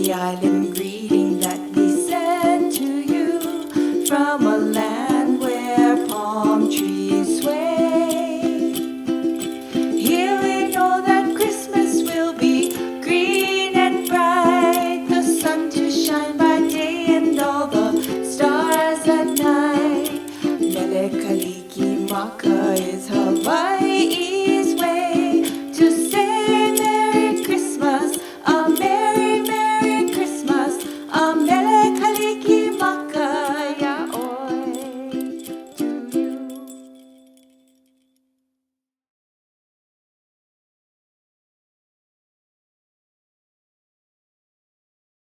the island greeting that we send to you from a land where palm trees sway. Here we know that Christmas will be green and bright, the sun to shine by day and all the stars at night. Mele Kalikimaka is Hawaii.